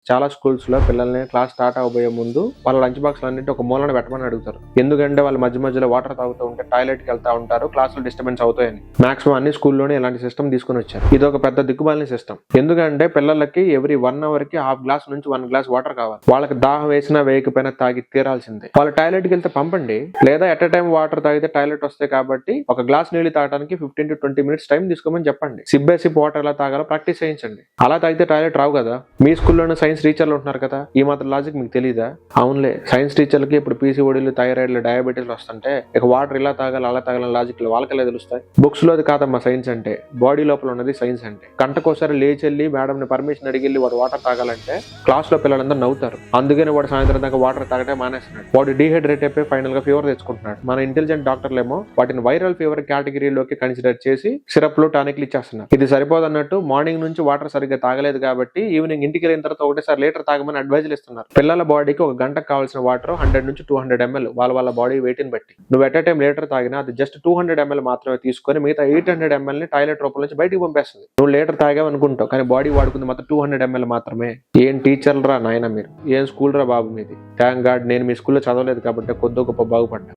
చాలా స్కూల్స్ లో పిల్లల్ని క్లాస్ స్టార్ట్ అవబోయే ముందు వాళ్ళ లంచ్ బాక్స్ అన్నింటి ఒక మూలన పెట్టమని అడుగుతారు. ఎందుకంటే వాళ్ళు మధ్యలో వాటర్ తాగుతూ ఉంటే టాయిలెట్ కి వెళ్తా ఉంటారు, క్లాసులు డిస్టర్బెన్స్ అవుతాయని. మాక్సిమం అన్ని స్కూల్లోనే ఇలాంటి సిస్టమ్ తీసుకుని వచ్చారు. ఇది ఒక పెద్ద దిక్కుమాలిన సిస్టమ్. ఎందుకంటే పిల్లలకి ఎవ్రీ 1 hour కి హాఫ్ గ్లాస్ నుంచి 1 glass వాటర్ కావాలి. వాళ్ళకి దాహం వేసినా వేయకపోయినా తాగి తీరాల్సిందే. వాళ్ళు టాయిలెట్ కి వెళ్తే పంపండి, లేదా ఎట్ ఎ టైం వాటర్ తాగితే టాయిలెట్ వస్తాయి కాబట్టి ఒక గ్లాస్ నీళ్లు తాగడానికి 15 to 20 minutes టైం తీసుకోమని చెప్పండి. సిప్ వాటర్ ఎలా తాగాలో ప్రాక్టీస్ చేయించండి. అలా తాగితే టాయిలెట్ రావు కదా. మీ స్కూల్లోనే సైన్స్ టీచర్లు ఉంటున్నారు కదా, ఈ మాత్రం లాజిక్ మీకు తెలీదా? అవునులే, సైన్స్ టీచర్లకి ఇప్పుడు పీసీఓడీలు, థైరాయిడ్లు, డయాబెటీస్ వస్తుంటే ఇక వాటర్ ఇలా తాగాలి అలా తాగాలని లాజిక్లు వాళ్ళకలే తెలుస్తాయి. బుక్స్ లోది కాదమ్మా సైన్స్ అంటే, బాడీ లోపల ఉన్నది సైన్స్ అంటే. గంటకోసారి లేచెళ్ళి మేడం ని పర్మిషన్ అడిగి వాడు వాటర్ తాగాలంటే క్లాస్ లో పిల్లలందరూ నవ్వుతారు. అందుకని వాడు సాయంత్రం దాకా వాటర్ తాగటే మానేస్తున్నాడు. వాడు డీహైడ్రేట్ అయిపోయి ఫైనల్ గా ఫీవర్ తెచ్చుకుంటున్నాడు. మన ఇంటెలిజెంట్ డాక్టర్లేమో వాటిని వైరల్ ఫీవర్ కేటగిరీలోకి కన్సిడర్ చేసి సిరప్లు, టానిక్లు ఇచ్చేస్తున్నారు. ఇది సరిపోదన్నట్టు మార్నింగ్ నుంచి వాటర్ సరిగ్గా తాగలేదు కాబట్టి ఈవినింగ్ ఇంటికి వెళ్ళిన తర్వాత ఒకటేసారి లీటర్ తాగమని అడ్వైజులు ఇస్తున్నారు. పిల్లల బాడీకి ఒక గంటకు కావాల్సిన వాటర్ 100 నుంచి 200 ml వాళ్ళ బాడీ వెయిట్ ని బట్టి. నువ్వు ఎట్ టైం లీటర్ తాగినా అది జస్ట్ 200 ml మాత్రమే తీసుకొని మిగతా 800 ml ని టాయిలెట్ రూపం నుంచి బయటికి పంపేస్తుంది. నువ్వు లీటర్ తాగావు అనుకుంటావు, కానీ బాడీ వాడుకుంది మాత్రం 200 ml మాత్రమే. ఏం టీచర్లు రా నాయన మీరు, ఏం స్కూల్ రా బాబు మీది. థ్యాంక్ గాడ్ నేను మీ స్కూల్లో చదవలేదు కాబట్టి కొద్దో గొప్ప బాగుపడ్డా.